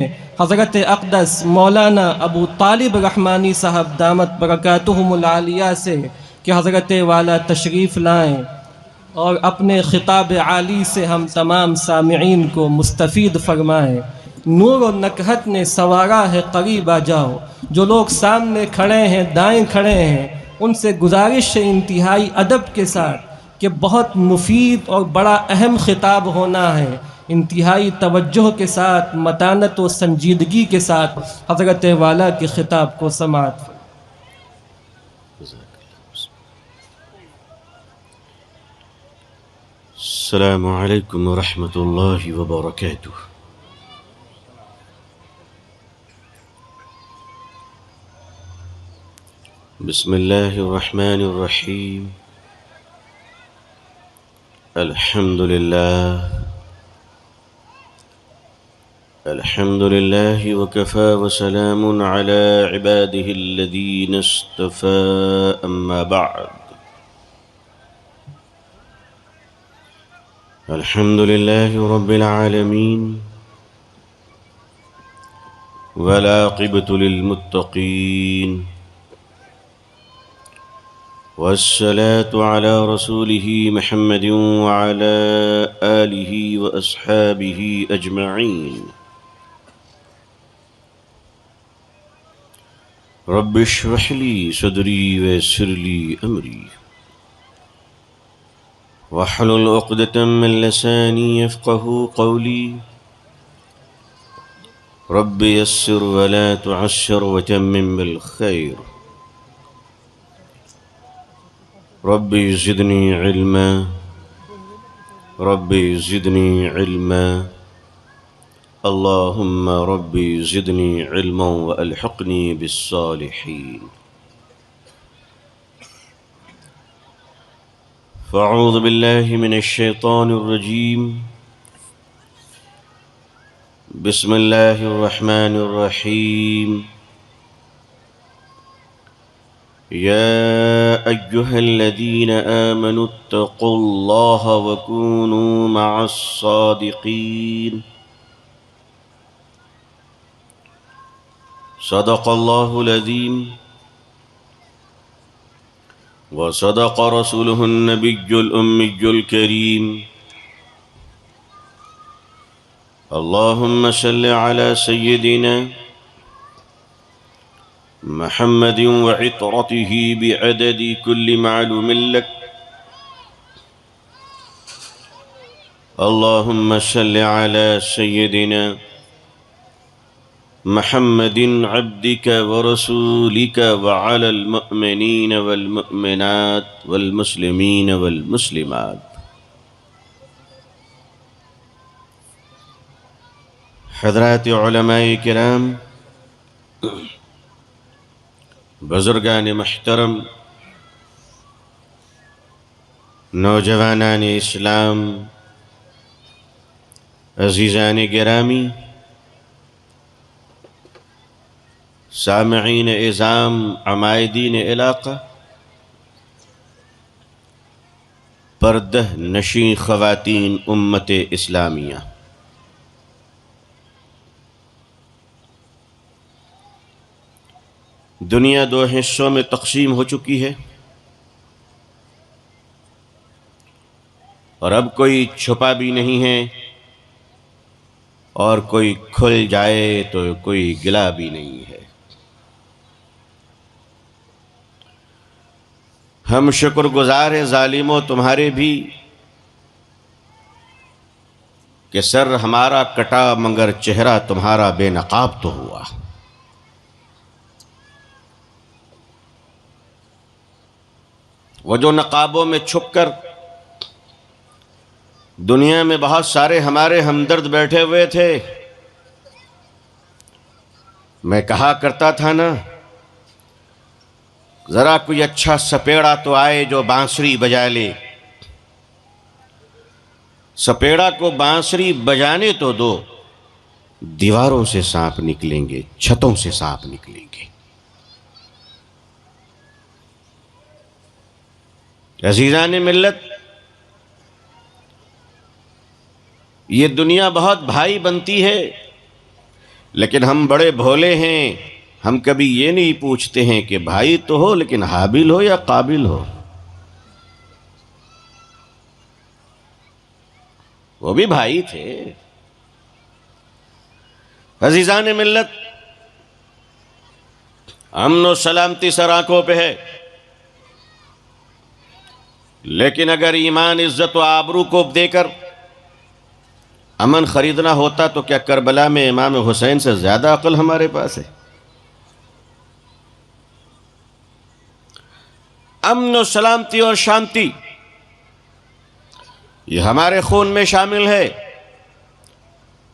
हज़रत अक़दस मौलाना अबू तालिब रहमानी साहब दामत बरकातुहुमुल आलिया से कि हज़रत वाला तशरीफ़ लाएँ और अपने ख़िताब आली से हम तमाम सामिईन को मुस्तफ़ीद फ़रमाएँ। नूर और नकहत ने सवारा है करीब आ जाओ, जो लोग सामने खड़े हैं दाएं खड़े हैं उनसे गुजारिश है इंतहाई अदब के साथ कि बहुत मुफीद और बड़ा अहम ख़िताब होना है। इंतहाई तवज्जो के साथ मतानत व संजीदगी के साथ हज़रत वाला के ख़िताब को समाअत फरमाएं। अस्सलामु अलैकुम वरहमतुल्लाहि वबरकातुह। बिस्मिल्लाहिर रहमानिर रहीम। अल्हम्दुलिल्लाहि वकफ़ा वसलामुन अला इबादिहिल्लज़ीना इस्तफ़ा अम्मा बअद। अल्हम्दुलिल्लाहि रब्बिल आलमीन वल आक़िबतु लिलमुत्तक़ीन वस्सलातु अला रसूलिही मुहम्मदिन व अला आलिही व अस्हाबिही अजमईन। रब्बि इश्रह ली सदरी व यस्सिर ली अमरी वहलुल उक़दतम मिन लिसानी यफ़क़हू क़ौली। रब्बि यस्सिर व ला तुअस्सिर वतम्मिम बिल खैर। रब्बि ज़िदनी इल्मा रब्बि ज़िदनी इल्मा अल्लाहुम्मा रब्बि ज़िदनी इल्मन व अल्हिक़नी बिस्सालिहीन। फ़अऊज़ु बिल्लाहि मिनश शैतानिर रजीम। बिस्मिल्लाहिर रहमानिर रहीम। या अय्युहल्लज़ीना आमनुत्तक़ुल्लाह व कूनू मअस्सादिक़ीन। सदक़ल्लाहुल अज़ीम व सदक़ रसूलुहुन नबियुल उम्मियुल करीम। अल्लाहुम्मा सल्लि अला सय्यिदिना मुहम्मदिन व इत्रतिही बिअददि कुल्लि मालूमिन लक। अल्लाहुम्मा सल्लि अला सय्यिदिना मुहम्मदिन अब्दिक व रसूलिक व अलल मुअमिनीन वल मुअमिनात वल मुस्लिमीन वल मुस्लिमात। हज़रात उलमाए किराम, बुज़ुर्गान मुहतरम, नौजवानान इस्लाम, अज़ीज़ान गिरामी, सामिईन इज़ाम, अमायदीन इलाक़ा, पर्दह नशीं ख़वातीन उम्मत इस्लामिया, दुनिया दो हिस्सों में तक़सीम हो चुकी है और अब कोई छुपा भी नहीं है और कोई खुल जाए तो कोई गिला भी नहीं है। हम शुक्रगुज़ार हैं ज़ालिमों तुम्हारे भी कि सर हमारा कटा मगर चेहरा तुम्हारा बेनकाब तो हुआ। वो जो नकाबों में छुपकर दुनिया में बहुत सारे हमारे हमदर्द बैठे हुए थे, मैं कहा करता था ना, ज़रा कोई अच्छा सपेड़ा तो आए जो बांसुरी बजा ले। सपेड़ा को बांसुरी बजाने तो दो, दीवारों से सांप निकलेंगे, छतों से सांप निकलेंगे। अज़ीज़ान मिल्लत, ये दुनिया बहुत भाई बनती है लेकिन हम बड़े भोले हैं, हम कभी ये नहीं पूछते हैं कि भाई तो हो लेकिन हाबिल हो या काबिल हो। वो भी भाई थे। अजीजान मिल्लत, अमन और सलामती सर आंखों पे है, लेकिन अगर ईमान, इज्जत व आबरू को देकर अमन खरीदना होता तो क्या करबला में इमाम हुसैन से ज्यादा अक्ल हमारे पास है? अमन और सलामती और शांति ये हमारे खून में शामिल है,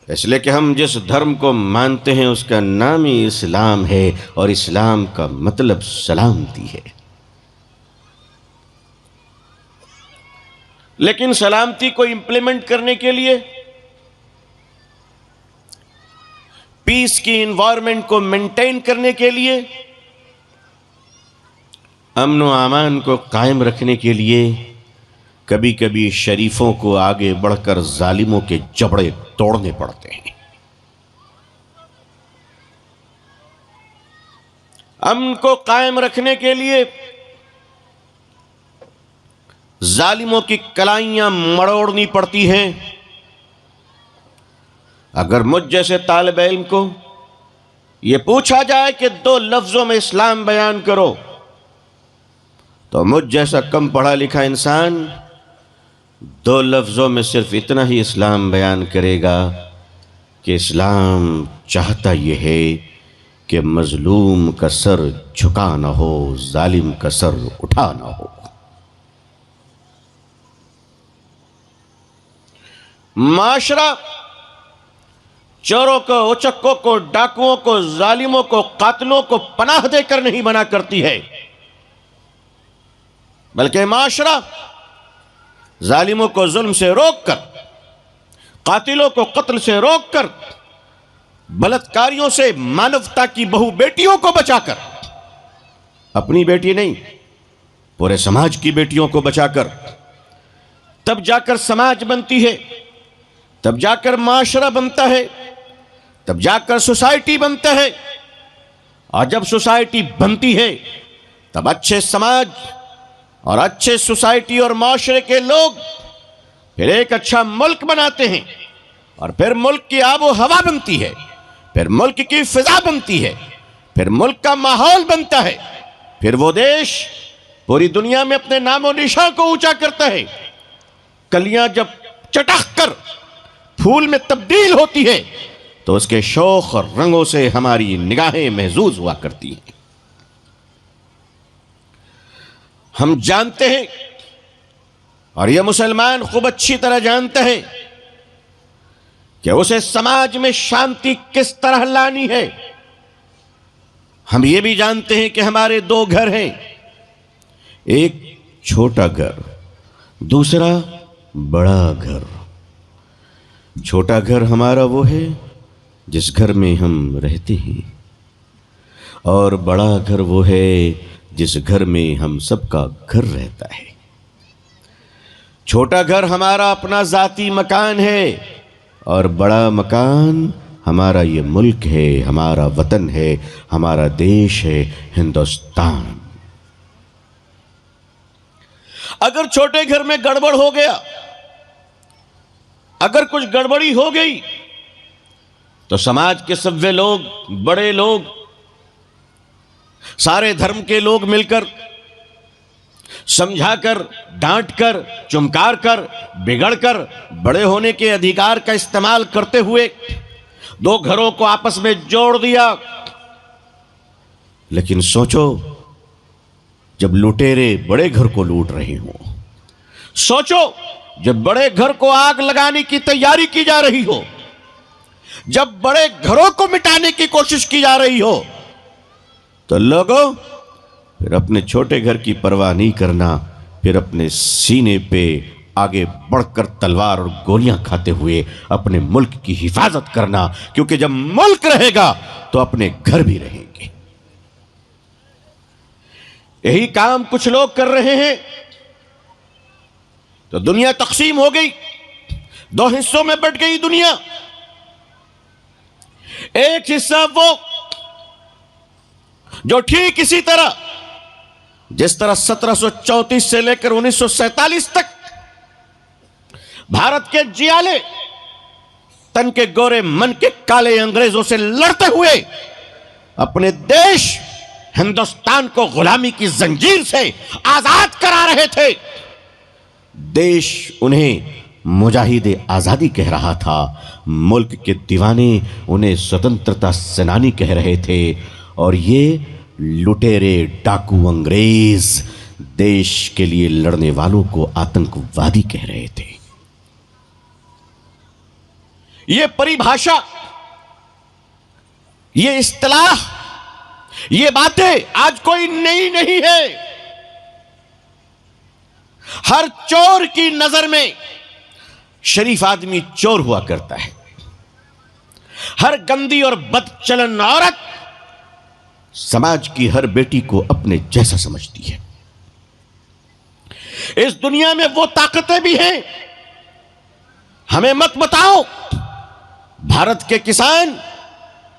इसलिए कि हम जिस धर्म को मानते हैं उसका नाम ही इस्लाम है और इस्लाम का मतलब सलामती है। लेकिन सलामती को इंप्लीमेंट करने के लिए, पीस की इन्वायरमेंट को मेंटेन करने के लिए, अमन व अमान को कायम रखने के लिए कभी कभी शरीफों को आगे बढ़कर जालिमों के जबड़े तोड़ने पड़ते हैं। अमन को कायम रखने के लिए जालिमों की कलाइयां मरोड़नी पड़ती हैं। अगर मुझ जैसे तालिब इल्म को यह पूछा जाए कि 2 लफ्जों में इस्लाम बयान करो, तो मुझ जैसा कम पढ़ा लिखा इंसान 2 लफ्जों में सिर्फ इतना ही इस्लाम बयान करेगा कि इस्लाम चाहता यह है कि मजलूम का सर झुका ना हो, जालिम का सर उठा ना हो। माशरा चोरों को, उचक्कों को, डाकुओं को, जालिमों को, कातिलों को पनाह देकर नहीं मना करती है, बल्कि माशरा जालिमों को जुल्म से रोककर, कातिलों को कत्ल से रोककर, बलात्कारियों से मानवता की बहु बेटियों को बचाकर, अपनी बेटी नहीं पूरे समाज की बेटियों को बचाकर, तब जाकर समाज बनती है, तब जाकर माशरा बनता है, तब जाकर सोसाइटी बनता है। और जब सोसाइटी बनती है तब अच्छे समाज और अच्छे सोसाइटी और माशरे के लोग फिर एक अच्छा मुल्क बनाते हैं, और फिर मुल्क की आबो हवा बनती है, फिर मुल्क की फिजा बनती है, फिर मुल्क का माहौल बनता है, फिर वो देश पूरी दुनिया में अपने नामो निशान को ऊंचा करता है। कलियां जब चटक कर फूल में तब्दील होती है तो उसके शौक और रंगों से हमारी निगाहें महजूज हुआ करती हैं। हम जानते हैं, और यह मुसलमान खूब अच्छी तरह जानता है, कि उसे समाज में शांति किस तरह लानी है। हम ये भी जानते हैं कि हमारे 2 घर हैं, एक छोटा घर, दूसरा बड़ा घर। छोटा घर हमारा वो है जिस घर में हम रहते हैं, और बड़ा घर वो है जिस घर में हम सबका घर रहता है। छोटा घर हमारा अपना जाती मकान है, और बड़ा मकान हमारा ये मुल्क है, हमारा वतन है, हमारा देश है, हिंदुस्तान। अगर छोटे घर में गड़बड़ हो गया, अगर कुछ गड़बड़ी हो गई, तो समाज के सभ्य लोग, बड़े लोग, सारे धर्म के लोग मिलकर समझाकर, डांटकर, चुमकार कर, बिगड़कर, बड़े होने के अधिकार का इस्तेमाल करते हुए 2 घरों को आपस में जोड़ दिया। लेकिन सोचो, जब लुटेरे बड़े घर को लूट रहे हों, सोचो जब बड़े घर को आग लगाने की तैयारी की जा रही हो, जब बड़े घरों को मिटाने की कोशिश की जा रही हो, तो लोगों फिर अपने छोटे घर की परवाह नहीं करना, फिर अपने सीने पे आगे बढ़कर तलवार और गोलियां खाते हुए अपने मुल्क की हिफाजत करना, क्योंकि जब मुल्क रहेगा तो अपने घर भी रहेंगे। यही काम कुछ लोग कर रहे हैं, तो दुनिया तकसीम हो गई, 2 हिस्सों में बट गई दुनिया। एक हिस्सा वो जो ठीक इसी तरह जिस तरह 1734 से लेकर 1947 तक भारत के जियाले तन के गोरे मन के काले अंग्रेजों से लड़ते हुए अपने देश हिंदुस्तान को गुलामी की जंजीर से आजाद करा रहे थे। देश उन्हें मुजाहिदे आजादी कह रहा था, मुल्क के दीवाने उन्हें स्वतंत्रता सेनानी कह रहे थे, और ये लुटेरे डाकू अंग्रेज देश के लिए लड़ने वालों को आतंकवादी कह रहे थे। ये परिभाषा, ये इस्तिलाह, ये बातें आज कोई नई नहीं है। हर चोर की नजर में शरीफ आदमी चोर हुआ करता है। हर गंदी और बदचलन औरत समाज की हर बेटी को अपने जैसा समझती है। इस दुनिया में वो ताकतें भी हैं। हमें मत बताओ भारत के किसान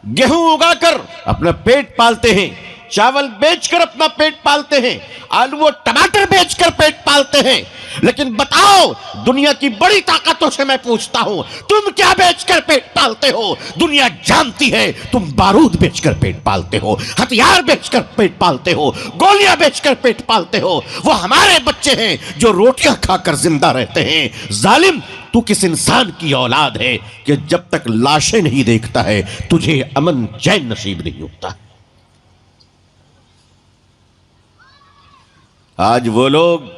गेहूं उगाकर अपना पेट पालते हैं, चावल बेचकर अपना पेट पालते हैं, आलू और टमाटर बेचकर पेट पालते हैं, लेकिन बताओ दुनिया की बड़ी ताकतों से मैं पूछता हूं, तुम क्या बेचकर पेट पालते हो? दुनिया जानती है तुम बारूद बेचकर पेट पालते हो, हथियार बेचकर पेट पालते हो, गोलियां बेचकर पेट पालते हो। वो हमारे बच्चे हैं जो रोटियां खाकर जिंदा रहते हैं। जालिम, तू किस इंसान की औलाद है कि जब तक लाशें नहीं देखता है तुझे अमन चैन नसीब नहीं होता। आज वो लोग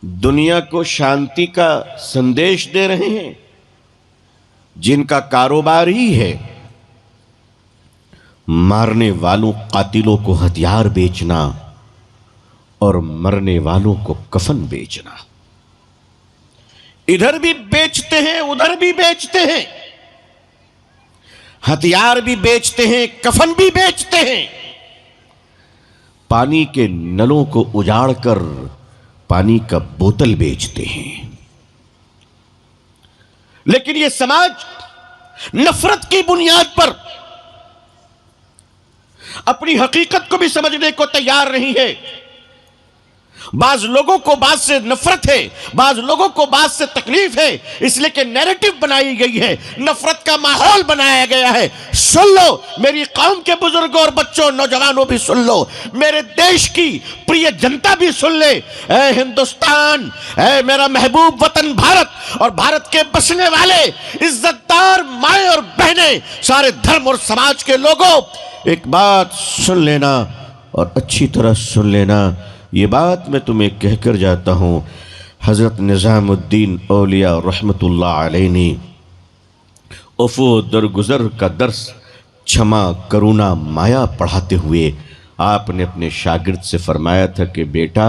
दुनिया को शांति का संदेश दे रहे हैं जिनका कारोबार ही है मारने वालों कातिलों को हथियार बेचना और मरने वालों को कफन बेचना। इधर भी बेचते हैं, उधर भी बेचते हैं, हथियार भी बेचते हैं, कफन भी बेचते हैं। पानी के नलों को उजाड़कर पानी का बोतल बेचते हैं। लेकिन यह समाज नफरत की बुनियाद पर अपनी हकीकत को भी समझने को तैयार नहीं है। बाज लोगों को बात से नफरत है, बाज लोगों को बात से तकलीफ है, इसलिए कि नैरेटिव बनाई गई है, नफरत का माहौल बनाया गया है। सुन लो मेरी कौम के बुजुर्गों और बच्चों, नौजवानों भी सुन लो, मेरे देश की प्रिय जनता भी सुन ले। ऐ हिंदुस्तान, ऐ मेरा महबूब वतन भारत और भारत के बसने वाले इज्जतदार माए और बहने, सारे धर्म और समाज के लोगों, एक बात सुन लेना और अच्छी तरह सुन लेना। ये बात मैं तुम्हें कहकर जाता हूँ। हज़रत निज़ामुद्दीन औलिया रहमतुल्लाह अलैह ने उफ़ो दरगुज़र का दर्स क्षमा करुणा माया पढ़ाते हुए आपने अपने शागिर्द से फरमाया था कि बेटा,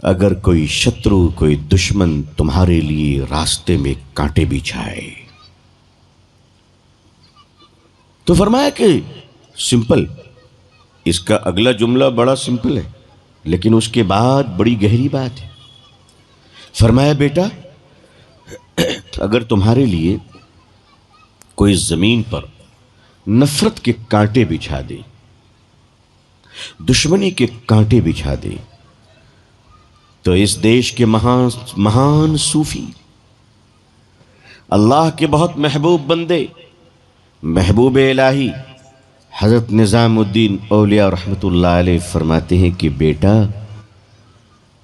अगर कोई शत्रु, कोई दुश्मन तुम्हारे लिए रास्ते में कांटे बिछाए तो फरमाया कि सिंपल, इसका अगला जुमला बड़ा सिंपल है लेकिन उसके बाद बड़ी गहरी बात है। फरमाया बेटा, अगर तुम्हारे लिए कोई जमीन पर नफरत के कांटे बिछा दे, दुश्मनी के कांटे बिछा दे, तो इस देश के महान सूफी, अल्लाह के बहुत महबूब बंदे, महबूब इलाही हज़रत निज़ामुद्दीन औलिया रहमतुल्लाह अलैह फरमाते हैं कि बेटा,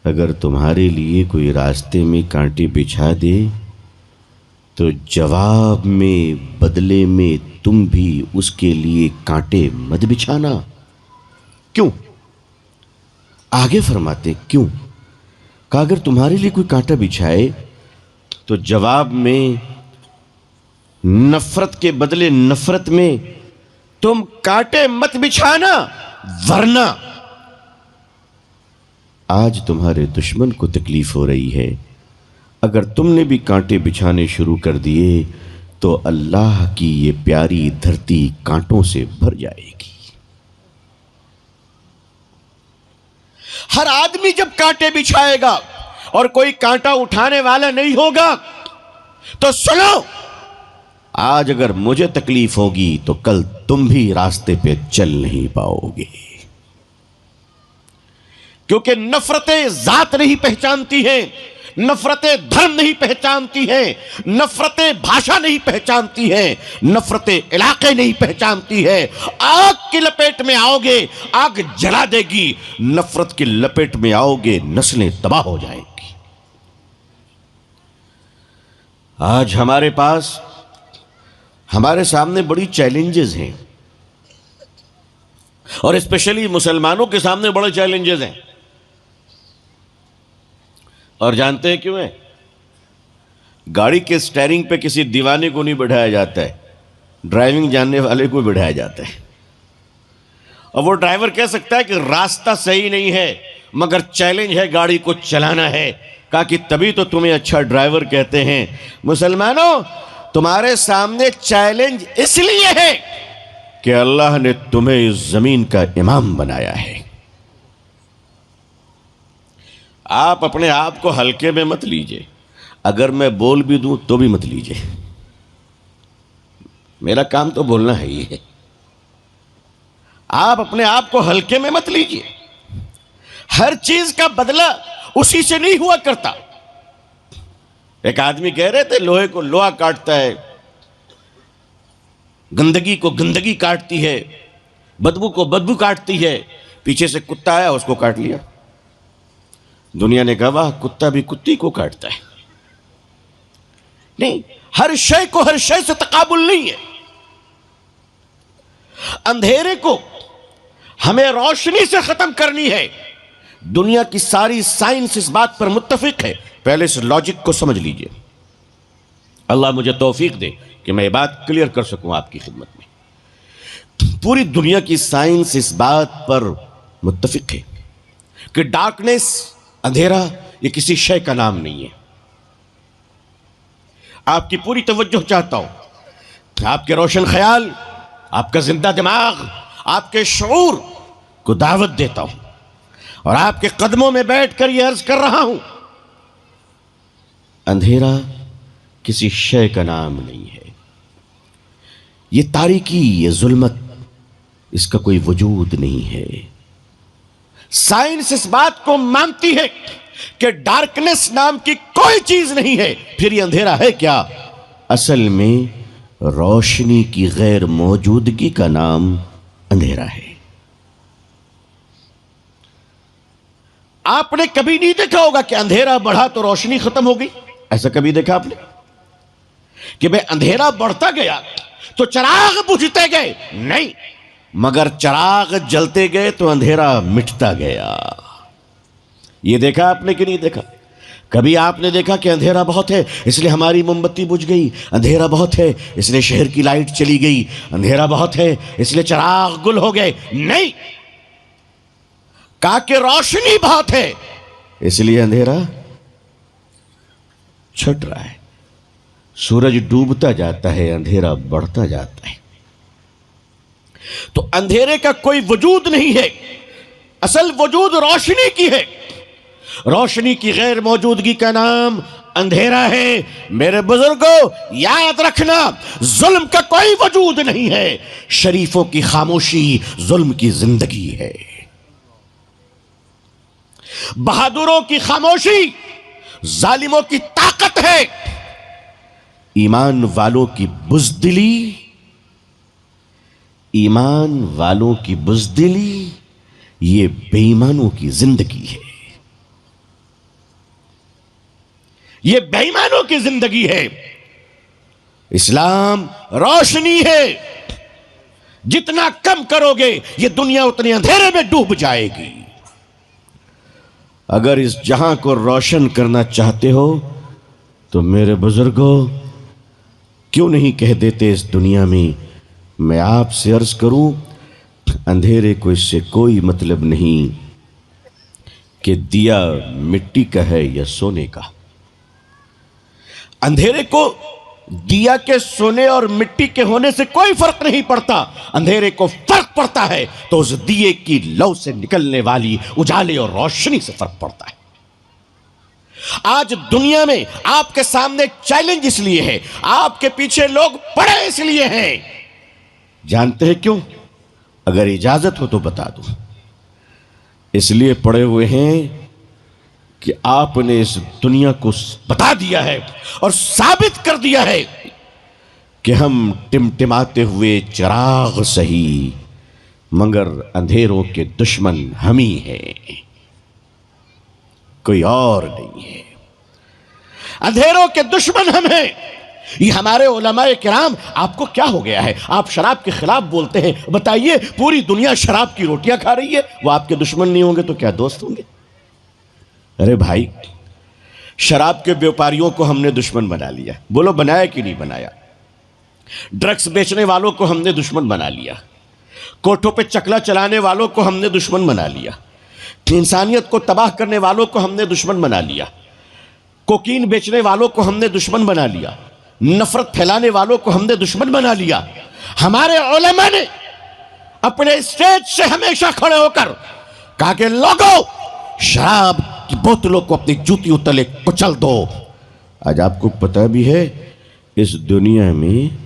अगर तुम्हारे लिए कोई रास्ते में कांटे बिछा दे तो जवाब में, बदले में तुम भी उसके लिए कांटे मत बिछाना। क्यों? आगे फरमाते क्यों? कहा अगर तुम्हारे लिए कोई कांटा बिछाए तो जवाब में, नफरत के बदले नफरत में तुम कांटे मत बिछाना, वरना आज तुम्हारे दुश्मन को तकलीफ हो रही है। अगर तुमने भी कांटे बिछाने शुरू कर दिए तो अल्लाह की ये प्यारी धरती कांटों से भर जाएगी। हर आदमी जब कांटे बिछाएगा और कोई कांटा उठाने वाला नहीं होगा तो सुनो, आज अगर मुझे तकलीफ होगी तो कल तुम भी रास्ते पे चल नहीं पाओगे, क्योंकि नफरतें जात नहीं पहचानती हैं, नफरतें धर्म नहीं पहचानती हैं, नफरतें भाषा नहीं पहचानती हैं, नफरतें इलाके नहीं पहचानती है। आग की लपेट में आओगे, आग जला देगी। नफरत की लपेट में आओगे, नस्लें तबाह हो जाएंगी। आज हमारे पास, हमारे सामने बड़ी चैलेंजेस हैं, और स्पेशली मुसलमानों के सामने बड़े चैलेंजेस हैं। और जानते हैं क्यों है? गाड़ी के स्टीयरिंग पे किसी दीवाने को नहीं बिठाया जाता है, ड्राइविंग जानने वाले को बिठाया जाता है। और वो ड्राइवर कह सकता है कि रास्ता सही नहीं है, मगर चैलेंज है, गाड़ी को चलाना है। कहा कि तभी तो तुम्हें अच्छा ड्राइवर कहते हैं। मुसलमानों, तुम्हारे सामने चैलेंज इसलिए है कि अल्लाह ने तुम्हें इस जमीन का इमाम बनाया है। आप अपने आप को हल्के में मत लीजिए। अगर मैं बोल भी दूं तो भी मत लीजिए, मेरा काम तो बोलना है ही है। आप अपने आप को हल्के में मत लीजिए। हर चीज का बदला उसी से नहीं हुआ करता। एक आदमी कह रहे थे, लोहे को लोहा काटता है, गंदगी को गंदगी काटती है, बदबू को बदबू काटती है। पीछे से कुत्ता आया, उसको काट लिया। दुनिया ने कहा वाह, कुत्ता भी कुत्ती को काटता है। नहीं, हर शय को हर शय से तकाबुल नहीं है। अंधेरे को हमें रोशनी से खत्म करनी है। दुनिया की सारी साइंस इस बात पर मुत्तफिक है। पहले इस लॉजिक को समझ लीजिए। अल्लाह मुझे तौफीक दे कि मैं ये बात क्लियर कर सकूं आपकी खिदमत में। पूरी दुनिया की साइंस इस बात पर मुत्तफिक है कि डार्कनेस, अंधेरा, ये किसी शय का नाम नहीं है। आपकी पूरी तवज्जो चाहता हूं, आपके रोशन ख्याल, आपका जिंदा दिमाग, आपके शऊर को दावत देता हूं, और आपके कदमों में बैठकर यह अर्ज कर रहा हूं, अंधेरा किसी शय का नाम नहीं है। ये तारीकी, ये जुल्मत, इसका कोई वजूद नहीं है। साइंस इस बात को मानती है कि डार्कनेस नाम की कोई चीज नहीं है। फिर ये अंधेरा है क्या? असल में रोशनी की गैर मौजूदगी का नाम अंधेरा है। आपने कभी नहीं देखा होगा कि अंधेरा बढ़ा तो रोशनी खत्म हो गई। ऐसा कभी देखा आपने कि भाई अंधेरा बढ़ता गया तो चिराग बुझते गए? नहीं, मगर चिराग जलते गए तो अंधेरा मिटता गया। यह देखा आपने कि नहीं देखा? कभी आपने देखा कि अंधेरा बहुत है इसलिए हमारी मोमबत्ती बुझ गई, अंधेरा बहुत है इसलिए शहर की लाइट चली गई, अंधेरा बहुत है इसलिए चिराग गुल हो गए? नहीं, कहा कि रोशनी बहुत है इसलिए अंधेरा छट रहा है। सूरज डूबता जाता है, अंधेरा बढ़ता जाता है। तो अंधेरे का कोई वजूद नहीं है, असल वजूद रोशनी की है। रोशनी की गैर मौजूदगी का नाम अंधेरा है। मेरे बुजुर्गों, याद रखना, जुल्म का कोई वजूद नहीं है। शरीफों की खामोशी जुल्म की जिंदगी है। बहादुरों की खामोशी जालिमों की ताकत है। ईमान वालों की बुज़दिली, ईमान वालों की बुज़दिली, ये बेईमानों की जिंदगी है। ये बेईमानों की जिंदगी है। इस्लाम रोशनी है। जितना कम करोगे ये दुनिया उतने अंधेरे में डूब जाएगी। अगर इस जहां को रोशन करना चाहते हो तो मेरे बुजुर्गों, क्यों नहीं कह देते इस दुनिया में, मैं आपसे अर्ज करूं, अंधेरे को इससे कोई मतलब नहीं कि दिया मिट्टी का है या सोने का। अंधेरे को दिया के सोने और मिट्टी के होने से कोई फर्क नहीं पड़ता। अंधेरे को फर्क पड़ता है तो उस दिए की लौ से निकलने वाली उजाले और रोशनी से फर्क पड़ता है। आज दुनिया में आपके सामने चैलेंज इसलिए है, आपके पीछे लोग पड़े इसलिए हैं। जानते हैं क्यों? अगर इजाजत हो तो बता दूं। इसलिए पड़े हुए हैं कि आपने इस दुनिया को बता दिया है और साबित कर दिया है कि हम टिमटिमाते हुए चिराग सही, मगर अंधेरों के दुश्मन हम ही हैं, कोई और नहीं है। अंधेरों के दुश्मन हम हैं। ये हमारे उलमाए किराम, आपको क्या हो गया है? आप शराब के खिलाफ बोलते हैं। बताइए, पूरी दुनिया शराब की रोटियां खा रही है, वो आपके दुश्मन नहीं होंगे तो क्या दोस्त होंगे? अरे भाई, शराब के व्यापारियों को हमने दुश्मन बना लिया। बोलो बनाया कि नहीं बनाया? ड्रग्स बेचने वालों को हमने दुश्मन बना लिया। कोठों पे चकला चलाने वालों को हमने दुश्मन बना लिया। इंसानियत को तबाह करने वालों को हमने दुश्मन बना लिया। कोकीन बेचने वालों को हमने दुश्मन बना लिया। नफरत फैलाने वालों को हमने दुश्मन बना लिया। हमारे उलमा ने अपने स्टेज से हमेशा खड़े होकर कहा कि लोगों, शराब की बोतलों को अपनी जूतियों तले कुचल दो। आज आपको पता भी है, इस दुनिया में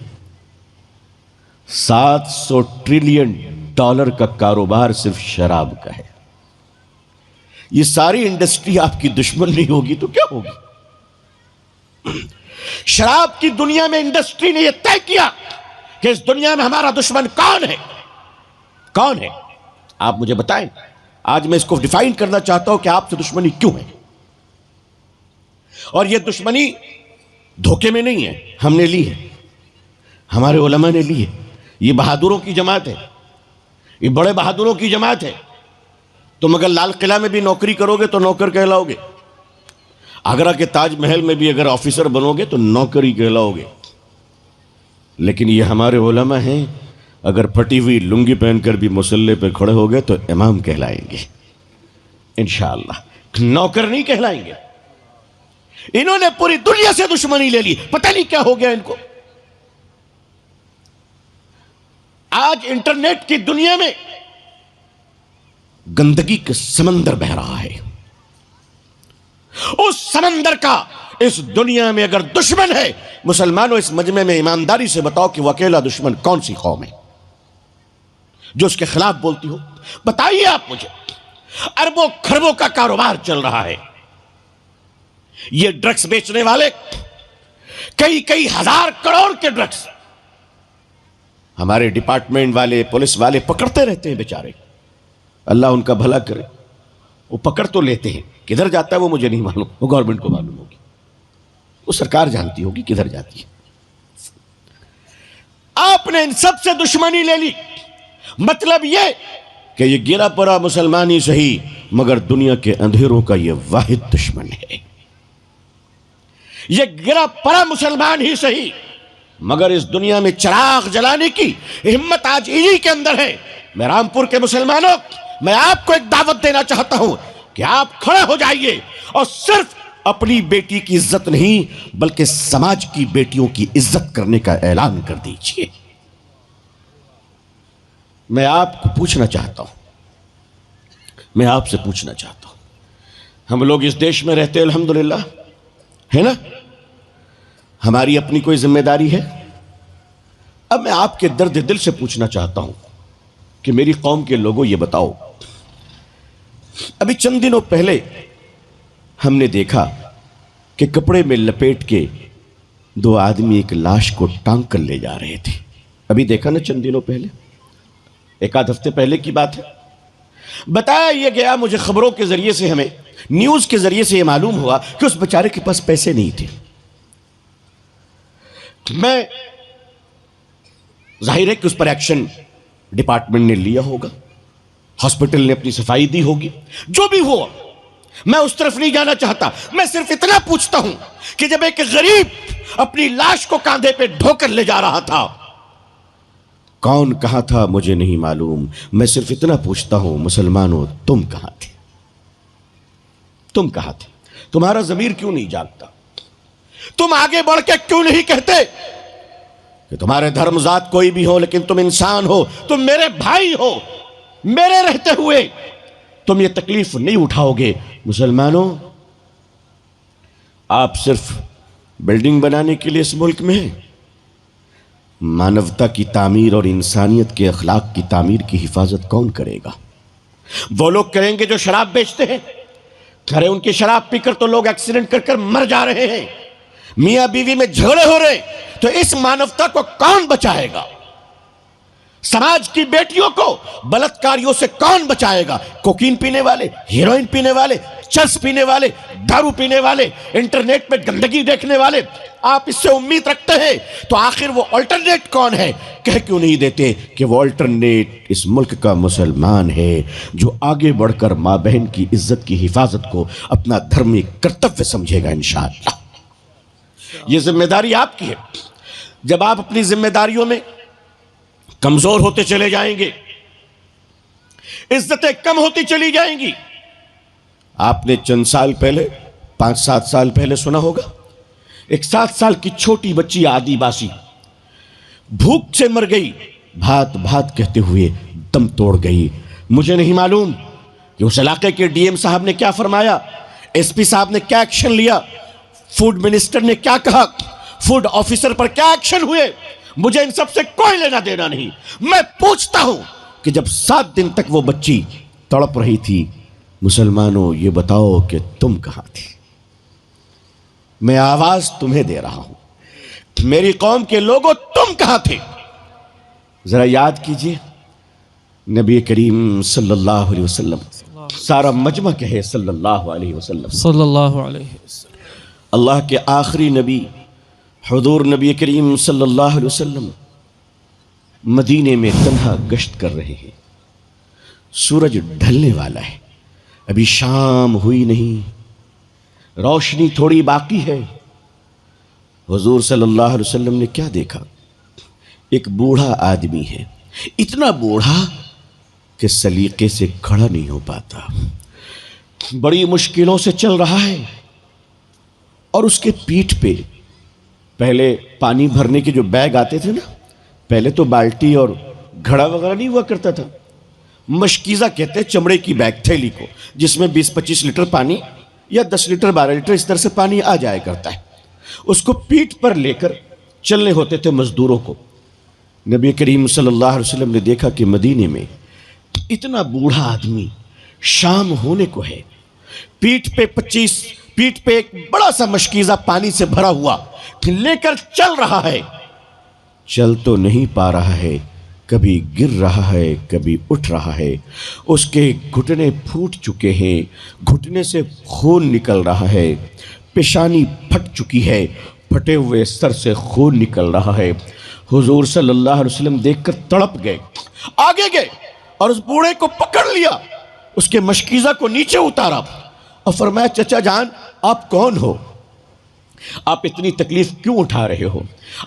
700 ट्रिलियन डॉलर का कारोबार सिर्फ शराब का है। ये सारी इंडस्ट्री आपकी दुश्मन नहीं होगी तो क्या होगी? शराब की दुनिया में इंडस्ट्री ने यह तय किया कि इस दुनिया में हमारा दुश्मन कौन है। कौन है? आप मुझे बताएं। आज मैं इसको डिफाइन करना चाहता हूं कि आपसे दुश्मनी क्यों है। और यह दुश्मनी धोखे में नहीं है, हमने ली है, हमारे उलमा ने ली है। ये बहादुरों की जमात है, ये बड़े बहादुरों की जमात है। तुम अगर लाल किला में भी नौकरी करोगे तो नौकर कहलाओगे। आगरा के ताजमहल में भी अगर ऑफिसर बनोगे तो नौकर ही कहलाओगे। लेकिन ये हमारे उलमा हैं, अगर फटी हुई लुंगी पहनकर भी मुसल्ले पे खड़े हो गए तो इमाम कहलाएंगे इंशाअल्लाह, नौकर नहीं कहलाएंगे। इन्होंने पूरी दुनिया से दुश्मनी ले ली, पता नहीं क्या हो गया इनको। आज इंटरनेट की दुनिया में गंदगी का समंदर बह रहा है। उस समंदर का इस दुनिया में अगर दुश्मन है, मुसलमानों इस मजमे में ईमानदारी से बताओ कि वो अकेला दुश्मन कौन सी कौम है जो उसके खिलाफ बोलती हो? बताइए आप मुझे। अरबों खरबों का कारोबार चल रहा है। ये ड्रग्स बेचने वाले कई कई हजार करोड़ के ड्रग्स हमारे डिपार्टमेंट वाले, पुलिस वाले पकड़ते रहते हैं बेचारे। अल्लाह उनका भला करे। वो पकड़ तो लेते हैं, किधर जाता है वो मुझे नहीं मालूम, वो गवर्नमेंट को मालूम होगी, वो सरकार जानती होगी किधर जाती है। आपने इन सब से दुश्मनी ले ली। मतलब ये कि ये गिरा पड़ा मुसलमान ही सही, मगर दुनिया के अंधेरों का ये वाहिद दुश्मन है। ये गिरा पड़ा मुसलमान ही सही, मगर इस दुनिया में चिराग जलाने की हिम्मत आज इन्हीं के अंदर है। मैं रामपुर के मुसलमानों, मैं आपको एक दावत देना चाहता हूं कि आप खड़े हो जाइए और सिर्फ अपनी बेटी की इज्जत नहीं बल्कि समाज की बेटियों की इज्जत करने का ऐलान कर दीजिए। मैं आपको पूछना चाहता हूं, मैं आपसे पूछना चाहता हूं, हम लोग इस देश में रहते हैं अल्हम्दुलिल्लाह, है ना? हमारी अपनी कोई जिम्मेदारी है। अब मैं आपके दर्द दिल से पूछना चाहता हूं कि मेरी कौम के लोगों ये बताओ, अभी चंद दिनों पहले हमने देखा कि कपड़े में लपेट के दो आदमी एक लाश को टांग कर ले जा रहे थे। अभी देखा ना, चंद दिनों पहले, एक आध हफ्ते पहले की बात है। बताया यह गया, मुझे खबरों के जरिए से, हमें न्यूज के जरिए से यह मालूम हुआ कि उस बेचारे के पास पैसे नहीं थे। मैं जाहिर है कि उस पर एक्शन डिपार्टमेंट ने लिया होगा, हॉस्पिटल ने अपनी सफाई दी होगी, जो भी हो, मैं उस तरफ नहीं जाना चाहता। मैं सिर्फ इतना पूछता हूं कि जब एक गरीब अपनी लाश को कांधे पे ढोकर ले जा रहा था, कौन कहां था मुझे नहीं मालूम। मैं सिर्फ इतना पूछता हूं, मुसलमानों तुम कहां थे? तुम कहां थे? तुम्हारा ज़मीर क्यों नहीं जागता? तुम आगे बढ़ के क्यों नहीं कहते कि तुम्हारे धर्मजात कोई भी हो लेकिन तुम इंसान हो, तुम मेरे भाई हो, मेरे रहते हुए तुम ये तकलीफ नहीं उठाओगे? मुसलमानों, आप सिर्फ बिल्डिंग बनाने के लिए इस मुल्क में हैं। मानवता की तामीर और इंसानियत के अखलाक की तामीर की हिफाजत कौन करेगा? वो लोग करेंगे जो शराब बेचते हैं। अरे उनकी शराब पीकर तो लोग एक्सीडेंट कर कर मर जा रहे हैं, मियां बीवी में झगड़े हो रहे, तो इस मानवता को कौन बचाएगा? समाज की बेटियों को बलात्कारियों से कौन बचाएगा? कोकीन पीने वाले, हीरोइन पीने वाले, चर्स पीने वाले, दारू पीने वाले, इंटरनेट पे गंदगी देखने वाले, आप इससे उम्मीद रखते हैं तो आखिर वो अल्टरनेट कौन है? कह क्यों नहीं देते कि वो अल्टरनेट इस मुल्क का मुसलमान है जो आगे बढ़कर माँ बहन की इज्जत की हिफाजत को अपना धर्मी कर्तव्य समझेगा। इंशाअल्लाह ये जिम्मेदारी आपकी है। जब आप अपनी जिम्मेदारियों में कमजोर होते चले जाएंगे, इज्जतें कम होती चली जाएंगी। आपने चंद साल पहले, 5-7 साल पहले सुना होगा, एक 7 साल की छोटी बच्ची आदिवासी भूख से मर गई, भात भात कहते हुए दम तोड़ गई। मुझे नहीं मालूम कि उस इलाके के डीएम साहब ने क्या फरमाया, एसपी साहब ने क्या एक्शन लिया, फूड मिनिस्टर ने क्या कहा, फूड ऑफिसर पर क्या एक्शन हुए, मुझे इन सब से कोई लेना देना नहीं। मैं पूछता हूं कि जब 7 दिन तक वो बच्ची तड़प रही थी, मुसलमानों ये बताओ कि तुम कहां थे? मैं आवाज तुम्हें दे रहा हूं, मेरी कौम के लोगों तुम कहां थे? जरा याद कीजिए, नबी करीम सल्लल्लाहु अलैहि वसल्लम, सारा मजमा कहे सल्लल्लाहु अलैहि वसल्लम, सल्लल्लाहु अलैहि वसल्लम, अल्लाह के आखिरी नबी हुजूर नबी करीम सल्लल्लाहु अलैहि वसल्लम मदीने में तन्हा गश्त कर रहे हैं। सूरज ढलने वाला है, अभी शाम हुई नहीं, रोशनी थोड़ी बाकी है। हुजूर सल्लल्लाहु अलैहि वसल्लम ने क्या देखा? एक बूढ़ा आदमी है, इतना बूढ़ा कि सलीके से खड़ा नहीं हो पाता, बड़ी मुश्किलों से चल रहा है, और उसके पीठ पे पहले पानी भरने के जो बैग आते थे ना, पहले तो बाल्टी और घड़ा वगैरह नहीं हुआ करता था, मशकीज़ा कहते हैं चमड़े की बैग थैली को, जिसमें 20-25 लीटर पानी या 10 लीटर 12 लीटर इस तरह से पानी आ जाया करता है। उसको पीठ पर लेकर चलने होते थे मजदूरों को। नबी करीम सल्लल्लाहु अलैहि वसल्लम ने देखा कि मदीने में इतना बूढ़ा आदमी, शाम होने को है, पीठ पे एक बड़ा सा मशकीज़ा पानी से भरा हुआ लेकर चल रहा है। चल तो नहीं पा रहा है, कभी गिर रहा है, कभी उठ रहा है, उसके घुटने फूट चुके हैं, घुटने से खून निकल रहा है, पेशानी फट चुकी है, फटे हुए सर से खून निकल रहा है। हुजूर सल्लल्लाहु अलैहि वसल्लम देखकर तड़प गए, आगे गए और उस बूढ़े को पकड़ लिया, उसके मशकीज़ा को नीचे उतारा और फरमाया, चचा जान आप कौन हो? आप इतनी तकलीफ क्यों उठा रहे हो?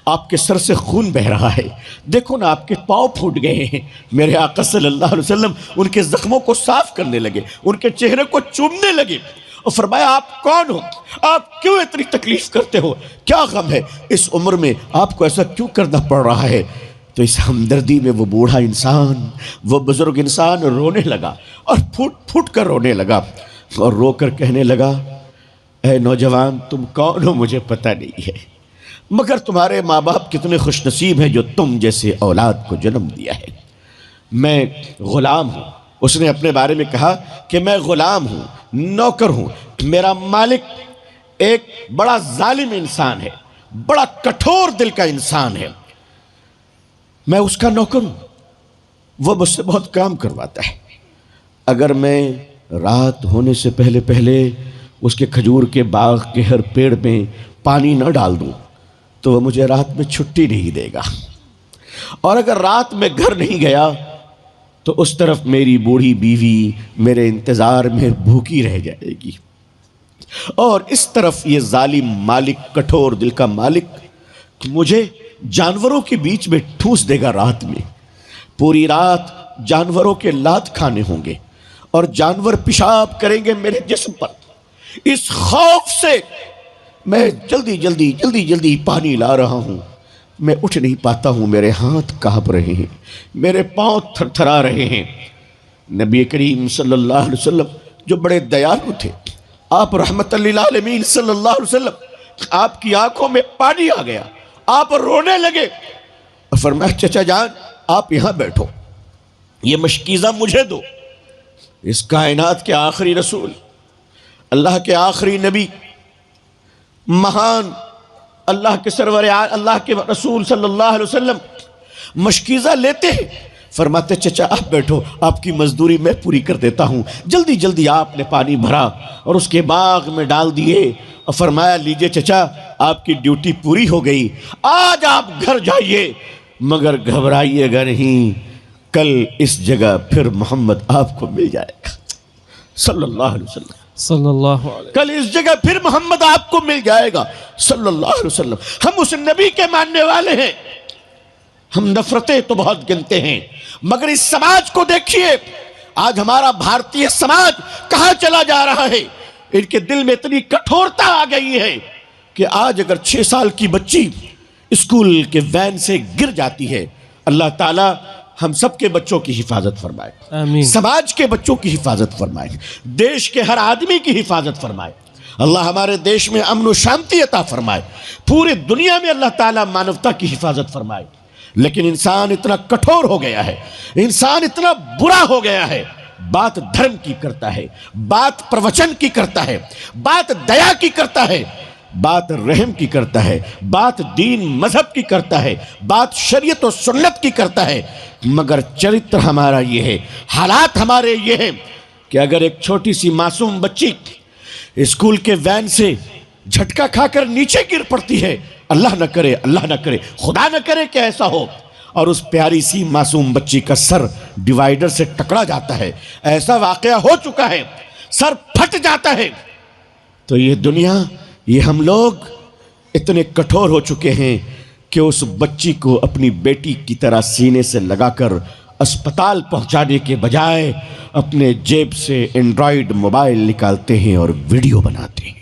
आपके सर से खून बह रहा है, देखो ना आपके पाँव फूट गए हैं। मेरे आका सल्लल्लाहु अलैहि वसल्लम उनके जख्मों को साफ करने लगे, उनके चेहरे को चूमने लगे और फरमाया, आप कौन हो? आप क्यों इतनी तकलीफ करते हो? क्या गम है? इस उम्र में आपको ऐसा क्यों करना पड़ रहा है? तो इस हमदर्दी में वो बूढ़ा इंसान, वो बुजुर्ग इंसान रोने लगा और फूट फूट कर रोने लगा और रोकर कहने लगा, ऐ नौजवान तुम कौन हो मुझे पता नहीं है, मगर तुम्हारे माँ बाप कितने खुशनसीब हैं जो तुम जैसे औलाद को जन्म दिया है। मैं गुलाम हूँ। उसने अपने बारे में कहा कि मैं गुलाम हूँ, नौकर हूँ, मेरा मालिक एक बड़ा जालिम इंसान है, बड़ा कठोर दिल का इंसान है, मैं उसका नौकर हूँ, वो मुझसे बहुत काम करवाता है। अगर मैं रात होने से पहले पहले उसके खजूर के बाग के हर पेड़ में पानी न डाल दूं तो वह मुझे रात में छुट्टी नहीं देगा, और अगर रात में घर नहीं गया तो उस तरफ मेरी बूढ़ी बीवी मेरे इंतज़ार में भूखी रह जाएगी, और इस तरफ ये जालिम मालिक, कठोर दिल का मालिक मुझे जानवरों के बीच में ठूस देगा। रात में पूरी रात जानवरों के लात खाने होंगे और जानवर पेशाब करेंगे मेरे जिस्म पर। इस खौफ से मैं जल्दी पानी ला रहा हूं, मैं उठ नहीं पाता हूं, मेरे हाथ कांप रहे हैं, मेरे पांव थरथरा रहे हैं। नबी करीम सल्लल्लाहु अलैहि वसल्लम जो बड़े दयालु थे, आप रहमतुल लिल आलमीन सल्लल्लाहु अलैहि वसल्लम, आपकी आंखों में पानी आ गया, आप रोने लगे और फरमाया चचा जान आप यहां बैठो, ये मशकीज़ा मुझे दो। इस कायनात के आखिरी रसूल, अल्लाह के आखिरी नबी, महान अल्लाह के सरवर अल्लाह के रसूल सल्लल्लाहु अलैहि वसल्लम मशकीज़ा लेते हैं, फरमाते चचा आप बैठो, आपकी मजदूरी मैं पूरी कर देता हूँ। जल्दी जल्दी आपने पानी भरा और उसके बाग में डाल दिए और फरमाया लीजिए चचा आपकी ड्यूटी पूरी हो गई, आज आप घर जाइए, मगर घबराइएगा नहीं, कल इस जगह फिर मोहम्मद आपको मिल जाएगा सल्लल्लाहु अलैहि वसल्लम। सल्लल्लाहु अलैहि कल इस जगह फिर मोहम्मद आपको मिल जाएगा सल्लल्लाहु अलैहि वसल्लम। हम उस नबी के मानने वाले हैं। हम नफरतें तो बहुत गिनते हैं, मगर इस समाज को देखिए, आज हमारा भारतीय समाज कहां चला जा रहा है। इनके दिल में इतनी कठोरता आ गई है कि आज अगर 6 साल की बच्ची स्कूल के वैन से गिर जाती है, अल्लाह ताला हम सबके बच्चों की हिफाजत फरमाए, आमीन। समाज के बच्चों की हिफाजत फरमाए, देश के हर आदमी की हिफाजत फरमाए। अल्लाह हमारे देश में अमन और शांति अता फरमाए, पूरी दुनिया में अल्लाह ताला मानवता की हिफाजत फरमाए। लेकिन इंसान इतना कठोर हो गया है, इंसान इतना बुरा हो गया है, बात धर्म की करता है, बात प्रवचन की करता है, बात दया की करता है, बात रहम की करता है, बात दीन मजहब की करता है, बात शरीयत और सुन्नत की करता है, मगर चरित्र हमारा ये है, हालात हमारे ये हैं कि अगर एक छोटी सी मासूम बच्ची स्कूल के वैन से झटका खाकर नीचे गिर पड़ती है, अल्लाह न करे, अल्लाह न करे, खुदा न करे कि ऐसा हो, और उस प्यारी सी मासूम बच्ची का सर डिवाइडर से टकरा जाता है, ऐसा वाकया हो चुका है, सर फट जाता है, तो ये दुनिया, ये हम लोग इतने कठोर हो चुके हैं कि उस बच्ची को अपनी बेटी की तरह सीने से लगाकर अस्पताल पहुंचाने के बजाय अपने जेब से एंड्रॉयड मोबाइल निकालते हैं और वीडियो बनाते हैं।